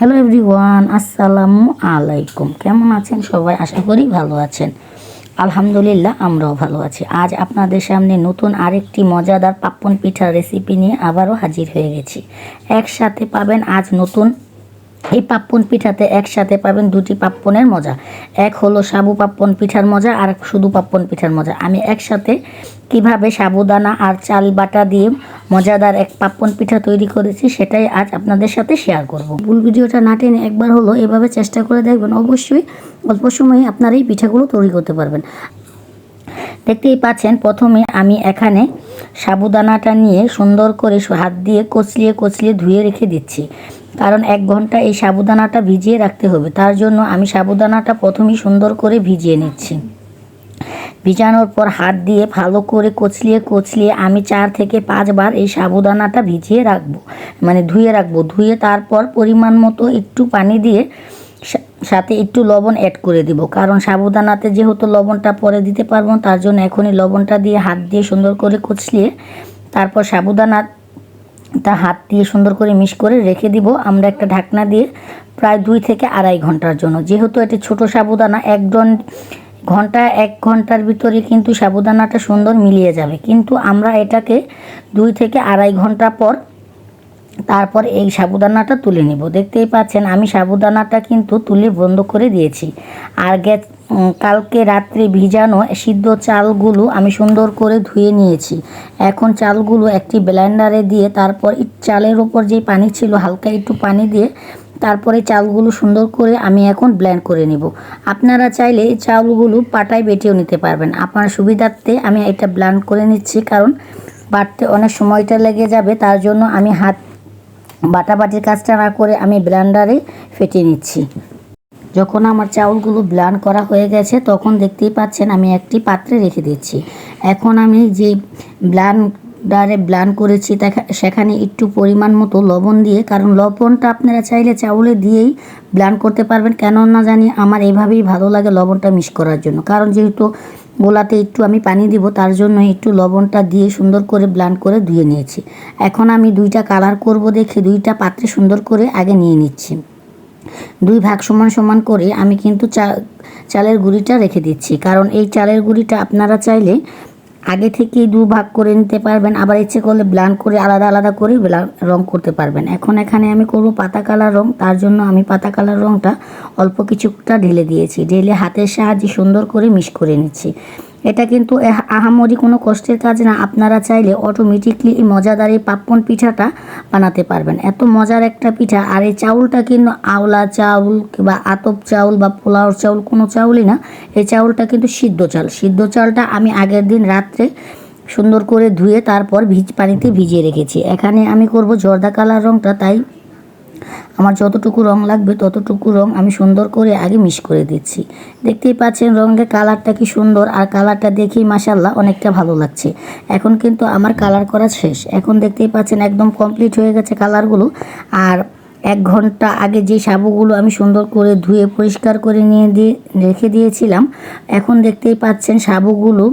Hello everyone, আসসালামু আলাইকুম। কেমন আছেন সবাই? আশা করি ভালো আছেন। আলহামদুলিল্লাহ, আমরাও ভালো আছি। আজ আপনাদের সামনে নতুন আরেকটি মজাদার পাপ্পন পিঠার রেসিপি নিয়ে আবারও হাজির হয়ে গেছি। একসাথে পাবেন আজ নতুন এই পাপ্পন পিঠাতে একসাথে পাবেন দুটি পাপ্পনের মজা। এক হলো সাবু পাপ্পন পিঠার মজা, আর শুধু পাপ্পন পিঠার মজা। আমি একসাথে কিভাবে সাবুদানা আর চাল বাটা দিয়ে মজাদার এক পাপ্পন পিঠা তৈরি করেছি সেটাই আজ আপনাদের সাথে শেয়ার করব। ভুল ভিডিওটা না টেনে একবার হলো এভাবে চেষ্টা করে দেখবেন, অবশ্যই অল্প সময়ে আপনারা এই পিঠাগুলো তৈরি করতে পারবেন। দেখতেই পাচ্ছেন, প্রথমে আমি এখানে সাবুদানাটা নিয়ে সুন্দর করে হাত দিয়ে কচলিয়ে ধুয়ে রেখে দিচ্ছি, কারণ 1 ঘন্টা এই সাবুদানাটা ভিজিয়ে রাখতে হবে। তার জন্য আমি সাবুদানাটা প্রথমেই সুন্দর করে ভিজিয়ে নিচ্ছি। ভিজানোর পর হাত দিয়ে ভালো করে কচলিয়ে আমি 4 থেকে 5 বার এই সাবুদানাটা ভিজিয়ে রাখবো, মানে ধুয়ে রাখবো। ধুয়ে তারপর পরিমাণ মতো একটু পানি দিয়ে সাথে একটু লবণ অ্যাড করে দিব, কারণ সাবুদানাতে যেহেতু লবণটা পরে দিতে পারবো, তার জন্য এখনই লবণটা দিয়ে হাত দিয়ে সুন্দর করে কচলিয়ে তারপর সাবুদানাটা হাত দিয়ে সুন্দর করে মিক্স করে রেখে দিব আমরা একটা ঢাকনা দিয়ে প্রায় 2 থেকে আড়াই ঘন্টার জন্য। যেহেতু এটি ছোট সাবুদানা, 1 ঘন্টার ভিতরে কিন্তু সাবুদানাটা সুন্দর মিলিয়ে যাবে, কিন্তু আমরা এটাকে 2 থেকে আড়াই ঘন্টা পর তারপর এই সাবুদানাটা তুলে নিব। দেখতেই পাচ্ছেন আমি সাবুদানাটা কিন্তু তুলে বন্ধ করে দিয়েছি। আর কালকে রাত্রে ভিজানো সিদ্ধ চালগুলো আমি সুন্দর করে ধুয়ে নিয়েছি। এখন চালগুলো একটি ব্লেন্ডারে দিয়ে তারপর চালের ওপর যে পানি ছিল হালকা একটু পানি দিয়ে তারপরে চালগুলো সুন্দর করে আমি এখন ব্লেন্ড করে নিব। আপনারা চাইলে এই চালগুলো পাটায় বেটেও নিতে পারবেন। আপনার সুবিধার্থে আমি এটা ব্লেন্ড করে নিচ্ছি, কারণ বাটতে অনেক সময়টা লেগে যাবে। তার জন্য আমি হাত বাটাবাটির কাজটা না করে আমি ব্লেন্ডারে ফেটে নিচ্ছি। যখন আমার চাউলগুলো ব্লেন্ড করা হয়ে গেছে তখন দেখতেই পাচ্ছেন আমি একটি পাত্রে রেখে দিচ্ছি। এখন আমি যে ব্লেন্ড করেছি সেখানে একটু পরিমাণ মতো লবণ দিয়ে, কারণ লবণটা আপনারা চাইলে চাউলে দিয়েই ব্লেন্ড করতে পারবেন, কেন না জানি আমার এভাবেই ভালো লাগে লবণটা মিক্স করার জন্য। কারণ যেহেতু গোলাতে একটু আমি পানি দিব, তার জন্য একটু লবণটা দিয়ে সুন্দর করে ব্লেন্ড করে ধুয়ে নিয়েছি। এখন আমি 2টা কালার করব দেখে 2টা পাত্রে সুন্দর করে আগে নিয়ে নিচ্ছি। 2 ভাগ সমান করে আমি কিন্তু চালের গুঁড়িটা রেখে দিচ্ছি, কারণ এই চালের গুঁড়িটা আপনারা চাইলে আগে থেকেই 2 ভাগ করে নিতে পারবেন, আবার ইচ্ছে করলে ব্লেন্ড করে আলাদা করে রং করতে পারবেন। এখন এখানে আমি করব পাতা কালার রং, তার জন্য আমি পাতা কালার রংটা অল্প কিছুটা ঢেলে দিয়েছি। ঢেলে হাতের সাহায্যে সুন্দর করে মিক্স করে নিচ্ছি। এটা কিন্তু আহামরি কোনো কষ্টের কাজ না, আপনারা চাইলে অটোমেটিকলি এই মজাদার এই পাপ্পন পিঠাটা বানাতে পারবেন। এত মজার একটা পিঠা। আর এই চাউলটা কিন্তু আওলা চাউল বা আতপ চাউল বা পোলাওর চাউল কোনো চাউলই না, এই চাউলটা কিন্তু সিদ্ধ চালটা আমি আগের দিন রাত্রে সুন্দর করে ধুয়ে তারপর পানিতে ভিজিয়ে রেখেছি। এখানে আমি করব জর্দা কালার রংটা, তাই আমার যতটুকু রং লাগবে ততটুকু রং আমি সুন্দর করে আগে মিক্স করে দিচ্ছি। দেখতেই পাচ্ছেন রঙের কালারটা কি সুন্দর, আর কালারটা দেখেই মাশাআল্লাহ অনেকটা ভালো লাগছে। এখন কিন্তু আমার কালার করা শেষ। এখন দেখতেই পাচ্ছেন একদম কমপ্লিট হয়ে গেছে কালারগুলো। আর 1 ঘন্টা আগে যে সাবুগুলো আমি সুন্দর করে ধুয়ে পরিষ্কার করে রেখে দিয়েছিলাম, এখন দেখতেই পাচ্ছেন সাবুগুলো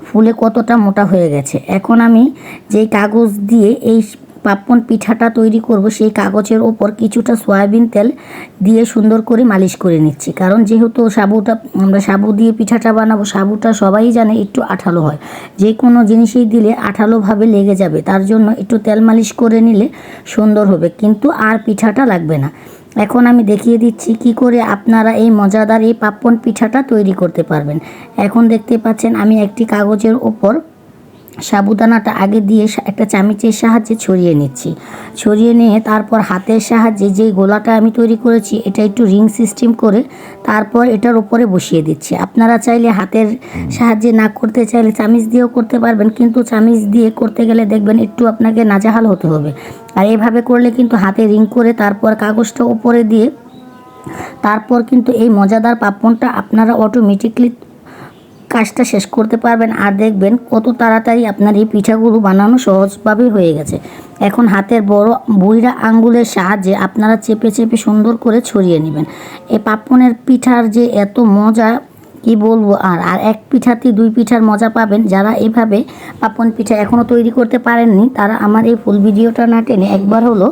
ফুলে কতটা মোটা হয়ে গেছে। এখন আমি যেই কাগজ দিয়ে এই পাপ্পন পিঠাটা তৈরি করব সেই কাগজের ওপর কিছুটা সয়াবিন তেল দিয়ে সুন্দর করে মালিশ করে নিচ্ছি, কারণ যেহেতু আমরা সাবু দিয়ে পিঠাটা বানাবো, সাবুটা সবাই জানে একটু আঠালো হয়, যে কোনো জিনিসেই দিলে আঠালোভাবে লেগে যাবে। তার জন্য একটু তেল মালিশ করে নিলে সুন্দর হবে, কিন্তু আর পিঠাটা লাগবে না। এখন আমি দেখিয়ে দিচ্ছি কি করে আপনারা এই মজাদার এই পাপ্পন পিঠাটা তৈরি করতে পারবেন। এখন দেখতে পাচ্ছেন আমি একটি কাগজের ওপর সাবুদানাটা আগে দিয়ে একটা চামচের সাহায্যে ছড়িয়ে নিচ্ছি। ছড়িয়ে নিয়ে তারপর হাতের সাহায্যে যে গোলাটা আমি তৈরি করেছি এটা একটু রিং সিস্টেম করে তারপর এটার উপরে বসিয়ে দিচ্ছি। আপনারা চাইলে হাতের সাহায্যে না করতে চাইলে চামিচ দিয়েও করতে পারবেন, কিন্তু চামিচ দিয়ে করতে গেলে দেখবেন একটু আপনাকে নাজেহাল হতে হবে। আর এভাবে করলে কিন্তু হাতে রিং করে তারপর কাগজটা উপরে দিয়ে তারপর কিন্তু এই মজাদার পাপ্পনটা আপনারা অটোমেটিকলি কাজটা শেষ করতে পারবেন। আর দেখবেন কত তাড়াতাড়ি আপনার এই পিঠাগুলো বানানো সহজভাবে হয়ে গেছে। এখন হাতের বড় বুড়া আঙ্গুলের সাহায্যে আপনারা চেপে সুন্দর করে ছড়িয়ে নেবেন। এই পাপ্পনের পিঠার যে এত মজা কি বলবো। আর 1 পিঠাতেই 2 পিঠার মজা পাবেন। যারা এভাবে পাপ্পন পিঠা এখনও তৈরি করতে পারেননি তারা আমার এই ফুল ভিডিওটা না টেনে একবার হলো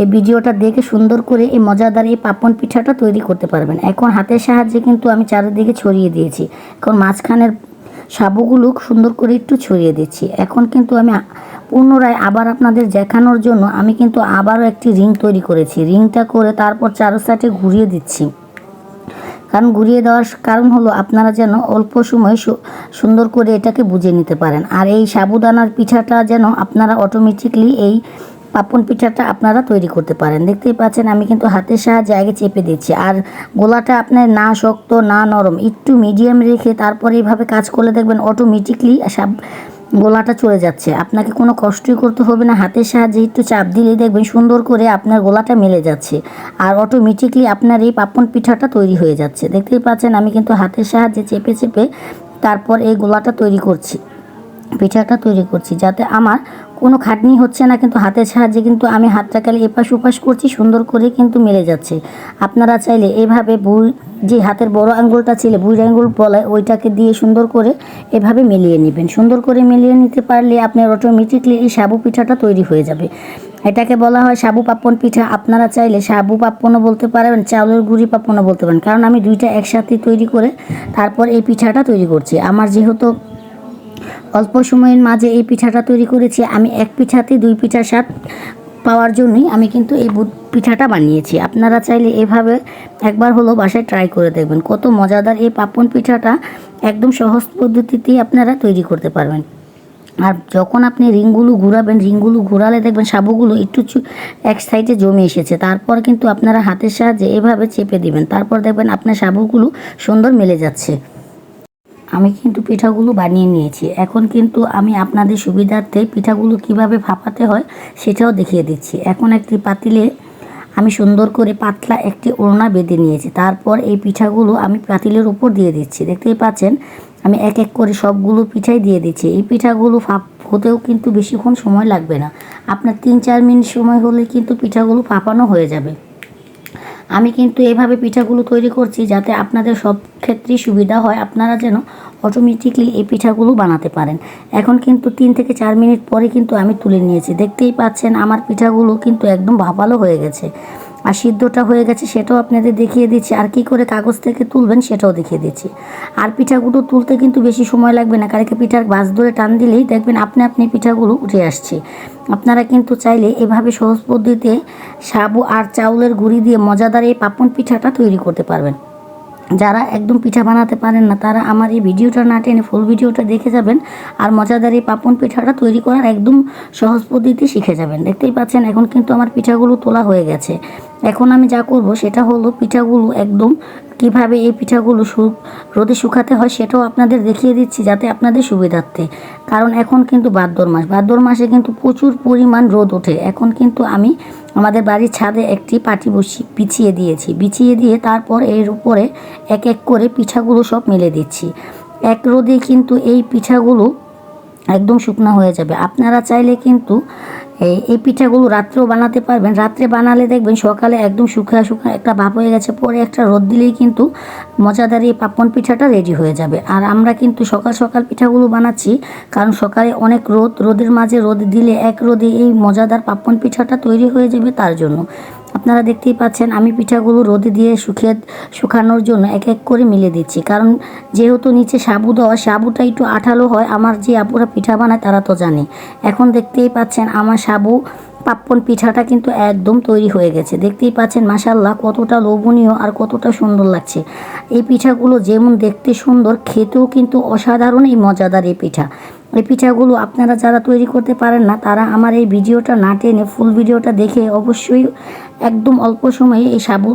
এই ভিডিওটা দেখে সুন্দর করে এই মজাদার এই পাপন পিঠাটা তৈরি করতে পারবেন। এখন হাতের সাহায্যে কিন্তু আমি চারিদিকে ছড়িয়ে দিয়েছি। এখন মাঝখানের সাবুগুলো সুন্দর করে একটু ছড়িয়ে দিচ্ছি। এখন কিন্তু আমি পুনরায় আবার আপনাদের দেখানোর জন্য আমি কিন্তু আবারও একটি রিং তৈরি করেছি। রিংটা করে তারপর চারো সাইডে ঘুরিয়ে দিচ্ছি। কারণ ঘুরিয়ে দেওয়ার কারণ হলো আপনারা যেন অল্প সময় সুন্দর করে এটাকে বুঝে নিতে পারেন। আর এই সাবুদানার পিঠাটা যেন আপনারা অটোমেটিকলি এই পাপন পিঠাটা আপনারা তৈরি করতে পারেন। দেখতেই পাচ্ছেন আমি কিন্তু হাতের সাহায্যে আগে চেপে দিচ্ছি। আর গোলাটা আপনার না শক্ত না নরম, একটু মিডিয়াম রেখে তারপরে এইভাবে কাজ করলে দেখবেন অটোমেটিকলি গোলাটা চলে যাচ্ছে। আপনাকে কোনো কষ্টই করতে হবে না। হাতের সাহায্যে একটু চাপ দিলেই দেখবেন সুন্দর করে আপনার গোলাটা মেলে যাচ্ছে আর অটোমেটিকলি আপনার এই পাপন পিঠাটা তৈরি হয়ে যাচ্ছে। দেখতেই পাচ্ছেন আমি কিন্তু হাতের সাহায্যে চেপে চেপে তারপর এই গোলাটা তৈরি করছি, পিঠাটা তৈরি করছি, যাতে আমার কোনো খাটনি হচ্ছে না। কিন্তু হাতের সাহায্যে কিন্তু আমি হাতটা খালি এপাশ ওপাশ করছি, সুন্দর করে কিন্তু মেলে যাচ্ছে। আপনারা চাইলে এভাবে যে হাতের বড় আঙ্গুলটা ছিল বুড়ি আঙ্গুল বলে ওইটাকে দিয়ে সুন্দর করে এভাবে মিলিয়ে নেবেন। সুন্দর করে মিলিয়ে নিতে পারলে আপনার অটোমেটিকলি এই সাবু পিঠাটা তৈরি হয়ে যাবে। এটাকে বলা হয় সাবু পাপ্পন পিঠা। আপনারা চাইলে সাবু পাপ্পনও বলতে পারেন, চাউলের গুঁড়ি পাপ্পনও বলতে পারেন, কারণ আমি দুইটা একসাথে তৈরি করে তারপর এই পিঠাটা তৈরি করছি। আমার যেহেতু অল্প সময়ের মাঝে এই পিঠাটা তৈরি করেছি, আমি এক পিঠাতে দুই পিঠার স্বাদ পাওয়ার জন্যই আমি কিন্তু এই পিঠাটা বানিয়েছি। আপনারা চাইলে এভাবে একবার হলো বাসায় ট্রাই করে দেখবেন। কত মজাদার এই পাপন পিঠাটা একদম সহজ পদ্ধতিতেই আপনারা তৈরি করতে পারবেন। আর যখন আপনি রিংগুলো ঘুরাবেন, রিংগুলো ঘোরালে দেখবেন সাবুগুলো একটু এক সাইডে জমে এসেছে। তারপর কিন্তু আপনারা হাতের সাহায্যে এভাবে চেপে দিবেন, তারপর দেখবেন আপনার সাবুগুলো সুন্দর মেলে যাচ্ছে। আমি কিন্তু পিঠাগুলো বানিয়ে নিয়েছি। এখন কিন্তু আমি আপনাদের সুবিধার্থে পিঠাগুলো কিভাবে ভাপাতে হয় সেটাও দেখিয়ে দিচ্ছি। এখন একটি পাতিলে আমি সুন্দর করে পাতলা একটি ওড়না বেঁধে নিয়েছি। তারপর এই পিঠাগুলো আমি পাতিলের উপর দিয়ে দিচ্ছি। দেখতেই পাচ্ছেন আমি এক এক করে সবগুলো পিঠাই দিয়ে দিচ্ছি। এই পিঠাগুলো হতেও কিন্তু বেশিক্ষণ সময় লাগবে না। আপনার 3-4 মিনিট সময় হলে কিন্তু পিঠাগুলো ফাঁপানো হয়ে যাবে। আমি কিন্তু এভাবে পিঠাগুলো তৈরি করছি যাতে আপনাদের সব ক্ষেত্রেই সুবিধা হয়, আপনারা যেন অটোমেটিকলি এই পিঠাগুলো বানাতে পারেন। এখন কিন্তু 3 থেকে 4 মিনিট পরে কিন্তু আমি তুলে নিয়েছি। দেখতেই পাচ্ছেন আমার পিঠাগুলো কিন্তু একদম ভাপালো হয়ে গেছে আর সিদ্ধটা হয়ে গেছে, সেটাও আপনাদের দেখিয়ে দিচ্ছি। আর কি করে কাগজ থেকে তুলবেন সেটাও দেখিয়ে দিচ্ছি। আর পিঠাগুলো তুলতে কিন্তু বেশি সময় লাগবে না, কারণ পিঠার ভাঁজ ধরে টান দিলেই দেখবেন আপনি পিঠাগুলো উঠে আসছে। আপনারা কিন্তু চাইলে এভাবে সহজ পদ্ধতিতে সাবু আর চাউলের গুঁড়ি দিয়ে মজাদার এই পাপন পিঠাটা তৈরি করতে পারবেন। যারা একদম পিঠা বানাতে পারেন না তারা আমার এই ভিডিওটা না টেনে ফুল ভিডিওটা দেখে যাবেন আর মজাদার এই পাপন পিঠাটা তৈরি করার একদম সহজ পদ্ধতি শিখে যাবেন। দেখতেই পাচ্ছেন এখন কিন্তু আমার পিঠাগুলো তোলা হয়ে গেছে। এখন আমি যা করব সেটা হলো পিঠাগুলো একদম কিভাবে এই পিঠাগুলো রোদে শুকাতে হয় সেটাও আপনাদের দেখিয়ে দিচ্ছি যাতে আপনাদের সুবিধার্থে। কারণ এখন কিন্তু ভাদ্র মাসে কিন্তু প্রচুর পরিমাণ রোদ ওঠে। এখন কিন্তু আমি আমাদের বাড়ির ছাদে একটি পাটি বিছিয়ে দিয়ে তারপর এর উপরে এক এক করে পিঠাগুলো সব মেলে দিচ্ছি। এক রোদে কিন্তু এই পিঠাগুলো একদম শুকনো হয়ে যাবে। আপনারা চাইলে কিন্তু এই পিঠাগুলো রাত্রেও বানাতে পারবেন। রাত্রে বানালে দেখবেন সকালে একদম শুকনো একটা ভাপ হয়ে গেছে, পরে একটা রোদ দিলেই কিন্তু মজাদার এই পাপন পিঠাটা রেডি হয়ে যাবে। আর আমরা কিন্তু সকাল সকাল পিঠাগুলো বানাচ্ছি কারণ সকালে অনেক রোদের মাঝে রোদ দিলে এক রোদে এই মজাদার পাপন পিঠাটা তৈরি হয়ে যাবে। তার জন্য আপনারা দেখতেই পাচ্ছেন আমি পিঠাগুলো রোদে দিয়ে শুকানোর জন্য এক এক করে মিলে দিচ্ছি। কারণ যেহেতু নিচে সাবু দেওয়া, সাবুটা একটু আঠালো হয়, আমার যে আপুরা পিঠা বানায় তারা তো জানে। এখন দেখতেই পাচ্ছেন আমার সাবু পাপ্পন পিঠাটা কিন্তু একদম তৈরি হয়ে গেছে। দেখতেই পাচ্ছেন মাশাআল্লাহ কতটা লোভনীয় আর কতটা সুন্দর লাগছে। এই পিঠাগুলো যেমন দেখতে সুন্দর, খেতেও কিন্তু অসাধারণ এই মজাদার এই পিঠা। এই পিঠাগুলো আপনারা যারা তৈরি করতে পারেন না তারা আমার এই ভিডিওটা না টেনে ফুল ভিডিওটা দেখে অবশ্যই একদম অল্প সময়ে এই সাবু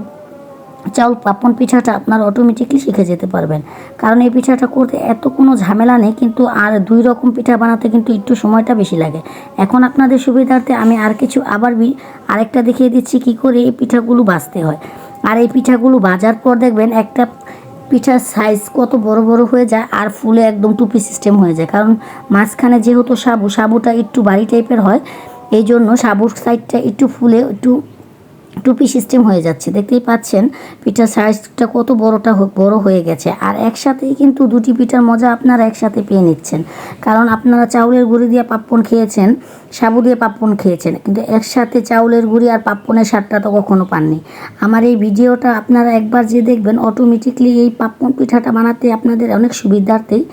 চাউল পাপন পিঠাটা আপনারা অটোমেটিকলি শিখে যেতে পারবেন। কারণ এই পিঠাটা করতে এত কোনো ঝামেলা নেই, কিন্তু আর 2 রকম পিঠা বানাতে কিন্তু একটু সময়টা বেশি লাগে। এখন আপনাদের সুবিধার্থে আমি আরেকটা দেখিয়ে দিচ্ছি কি করে এই পিঠাগুলো ভাজতে হয়। আর এই পিঠাগুলো ভাজার পর দেখবেন একটা পিঠার সাইজ কত বড় বড় হয়ে যায় আর ফুলে একদম টুপি সিস্টেম হয়ে যায়। কারণ মাঝখানে যেহেতু সাবুটা একটু ভারী টাইপের হয়, এই জন্য সাবুর সাইডটা একটু ফুলে একটু টুপি সিস্টেম হয়ে যাচ্ছে। দেখতেই পাচ্ছেন পিঠার সাইজটা কত বড় হয়ে গেছে। আর একসাথেই কিন্তু দুটি পিঠার মজা আপনারা একসাথে পেয়ে নিচ্ছেন, কারণ আপনারা চাউলের গুঁড়ি দিয়ে পাপ্পন খেয়েছেন, সাবু দিয়ে পাপ্পন খেয়েছেন, কিন্তু একসাথে চাউলের গুঁড়ি আর পাপ্পনের স্বাদটা তো কখনো পাননি। আমার এই ভিডিওটা আপনারা একবার যে দেখবেন, অটোমেটিকলি এই পাপ্পন পিঠাটা বানাতে আপনাদের অনেক সুবিধার্থেই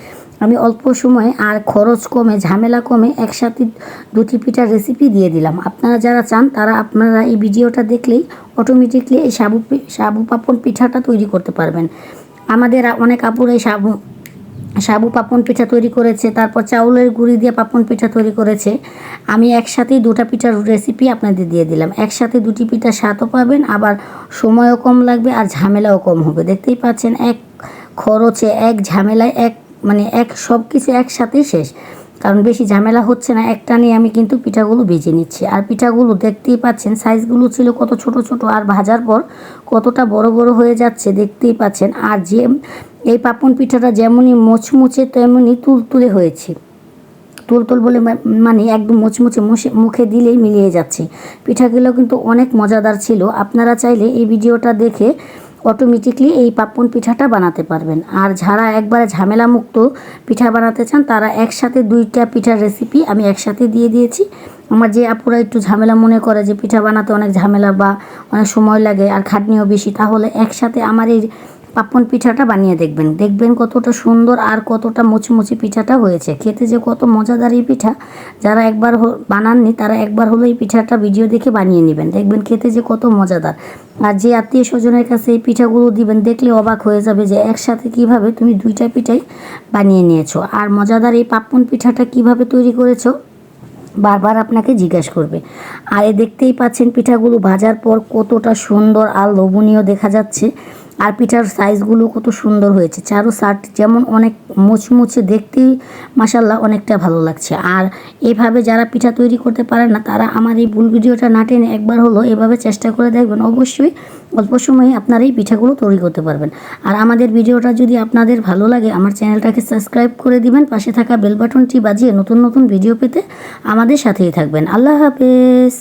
আমি অল্প সময়ে আর খরচ কমে, ঝামেলা কমে একসাথে দুটি পিঠার রেসিপি দিয়ে দিলাম। আপনারা যারা চান তারা আপনারা এই ভিডিওটা দেখলেই অটোমেটিকলি এই সাবু পাপন পিঠাটা তৈরি করতে পারবেন। আমাদের অনেক আপুর এই সাবু পাপন পিঠা তৈরি করেছে, তারপর চাউলের গুঁড়ি দিয়ে পাপন পিঠা তৈরি করেছে। আমি একসাথেই দুটা পিঠার রেসিপি আপনাদের দিয়ে দিলাম। একসাথে দুটি পিঠা স্বাদও পাবেন, আবার সময়ও কম লাগবে আর ঝামেলাও কম হবে। দেখতেই পাচ্ছেন এক খরচে, এক ঝামেলায়, এক সব কিছু একসাথেই শেষ, কারণ বেশি ঝামেলা হচ্ছে না। একটা নিয়ে আমি কিন্তু পিঠাগুলো ভেজে নিচ্ছি। আর পিঠাগুলো দেখতেই পাচ্ছেন সাইজগুলো ছিল কত ছোট ছোট, আর ভাজার পর কতটা বড় বড় হয়ে যাচ্ছে দেখতেই পাচ্ছেন। আর যে এই পাপন পিঠাটা যেমনই মোচমুচে তেমনই তুলতুলে হয়েছে। তুলতুল বলে মানে একদম মুচমুচে, মুখে দিলেই মিলিয়ে যাচ্ছে। পিঠাগুলো কিন্তু অনেক মজাদার ছিল। আপনারা চাইলে এই ভিডিওটা দেখে অটোমেটিকলি এই পাপ্পন পিঠাটা বানাতে পারবেন। আর যারা একবারে ঝামেলামুক্ত পিঠা বানাতে চান তারা একসাথে দুইটা পিঠার রেসিপি আমি একসাথে দিয়ে দিয়েছি। আমার যে আপুরা একটু ঝামেলা মনে করে যে পিঠা বানাতে অনেক ঝামেলা বা অনেক সময় লাগে আর খাটনিও বেশি, তাহলে একসাথে আমার এই পাপ্পন পিঠাটা বানিয়ে দেখবেন কতটা সুন্দর আর কতটা মুচমুচে পিঠাটা হয়েছে। খেতে যে কত মজাদার এই পিঠা, যারা একবার বানাননি তারা একবার হলো এই পিঠাটা ভিডিও দেখে বানিয়ে নেবেন, দেখবেন খেতে যে কত মজাদার। আর যে আত্মীয় স্বজনের কাছে এই পিঠাগুলো দিবেন দেখলে অবাক হয়ে যাবে যে একসাথে কিভাবে তুমি দুইটা পিঠাই বানিয়ে নিয়েছো। আর মজাদার এই পাপ্পন পিঠাটা কিভাবে তৈরি করেছো বারবার আপনাকে জিজ্ঞাসা করবে। আর দেখতেই পাচ্ছেন পিঠাগুলো ভাজার পর কতটা সুন্দর আর লোভনীয় দেখা যাচ্ছে। আর পিঠার সাইজগুলো কত সুন্দর হয়েছে, চারো সাইড যেমন অনেক মুচমুচে, দেখতেই মাশাল্লাহ অনেকটা ভালো লাগছে। আর এভাবে যারা পিঠা তৈরি করতে পারে না তারা আমার এই ভুল ভিডিওটা না টেনে একবার হলো এভাবে চেষ্টা করে দেখবেন, অবশ্যই অল্প সময়ে আপনারা এই পিঠাগুলো তৈরি করতে পারবেন। আর আমাদের ভিডিওটা যদি আপনাদের ভালো লাগে আমার চ্যানেলটাকে সাবস্ক্রাইব করে দিবেন, পাশে থাকা বেল বাটনটি বাজিয়ে নতুন নতুন ভিডিও পেতে আমাদের সাথেই থাকবেন। আল্লাহ হাফেজ।